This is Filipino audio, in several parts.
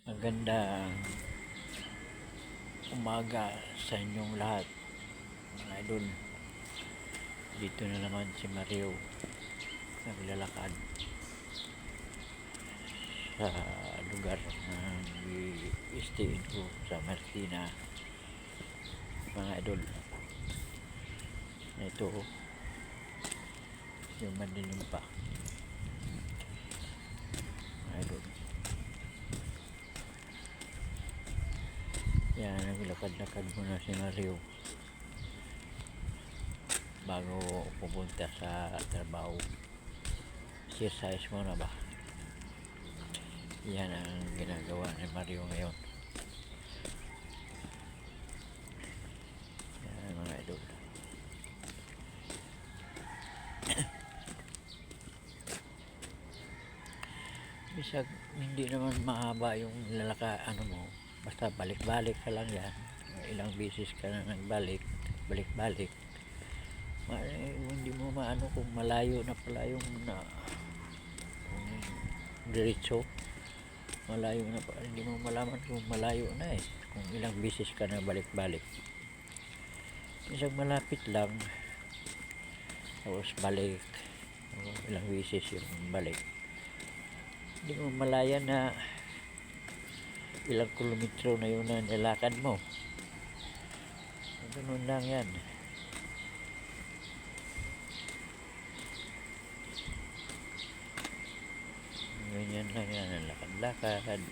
Magandang umaga sa inyong lahat, mga idol. Dito na naman si Mario naglalakad sa lugar na i-stayin ko sa Martina, mga idol. Ito yung madilim pa, mga idol. Yan, naglakad-lakad muna si Mario bago pupunta sa trabaho. Exercise muna ba? Yan ang ginagawa ni Mario ngayon. Yan, mga idol. Bisag hindi naman mahaba yung mo, basta balik-balik ka lang yan. Ilang beses ka na nagbalik, balik-balik. Hindi mo maano kung malayo na pala yung diretso. Malayo na pala, hindi mo malaman kung malayo na kung ilang beses ka na balik-balik. Isang malapit lang, tapos balik, ilang beses yung balik. Hindi mo malaya na ilang kilometro na yun na nilakad mo. Ganun lang yan. Ganyan lang yan, lakad-lakad.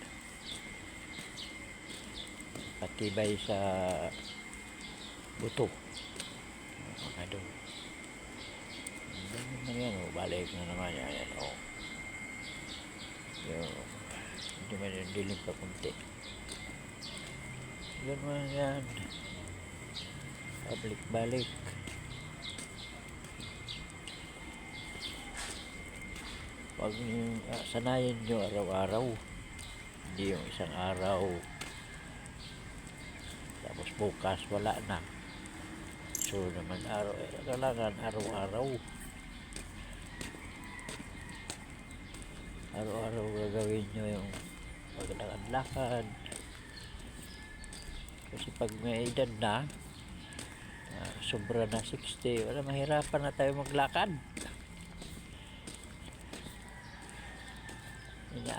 Patibay sa buto. Doon. Ganyan lang yan, balik na naman yan. Hindi man yung dilim pa kunti. Ganun yan. Balik-balik. Pag sanayin nyo araw-araw, hindi yung isang araw tapos bukas wala na. So naman kailangan araw-araw gagawin nyo yung paglakad-lakad. Kasi pag may edad na, sobra na 60, wala, mahirapan na tayo maglakad.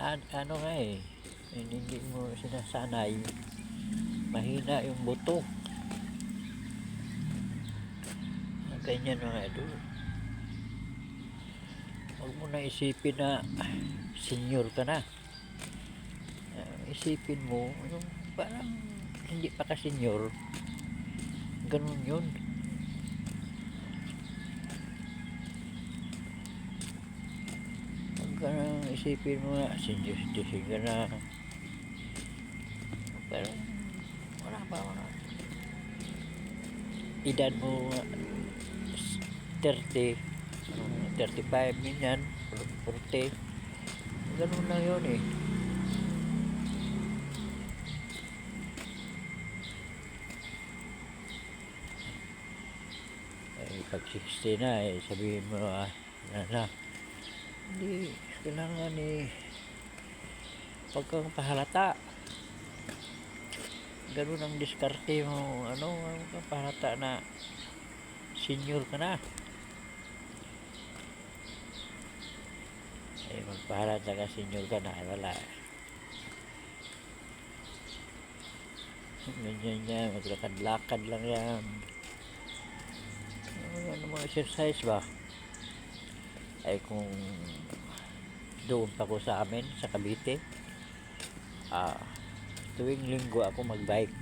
Ano nga hindi mo sinasanay, mahina yung buto. Ganyan, mga idol. Huwag mo na isipin na senior ka na. Isipin mo yung parang hindi pa ka senior. Ganun yun. Huwag ka na isipin mo na senior citizen ka na. Pero wala pa, edad mo 30, 35 minyan, 40. Ganun lang yun pag 60 na sabihin mo na hindi kailangan pagkang pahalata. Ganun ang diskarte mo, pahalata na senior ka na. Magpahalata ka senior ka na, wala. Ganyan yan, maglakad-lakad lang yan. Ano mga exercise ba? Kung doon pa ko sa amin sa Cavite, tuwing linggo ako magbike.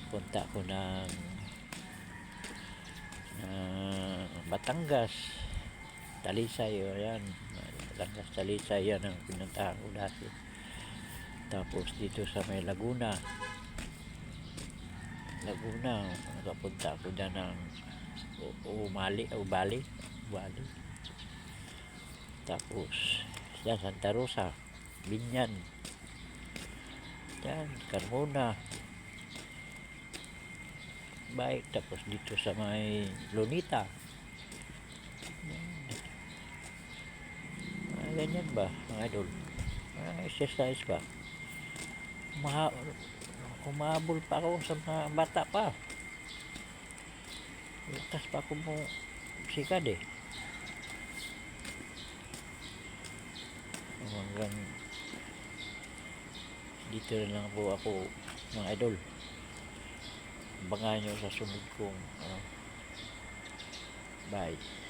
Punta ko ng Batangas, Talisay, yan. Batangas, Talisay, yan ang pinuntahan ko dati. Tapos dito sa may Laguna, nakapunta ako dyan ng Ubali. Tapos yan, Santa Rosa, Binyan, yan, Carmona, bike. Tapos dito sa may Lunita, ganyan ba, mga idol? Exercise ba? Maha, Humahabol pa ako sa mga bata pa. Lakas pa ako mo sikad eh. Hanggang dito na lang po ako, mga idol. Abangan nyo sa sunod kong bye.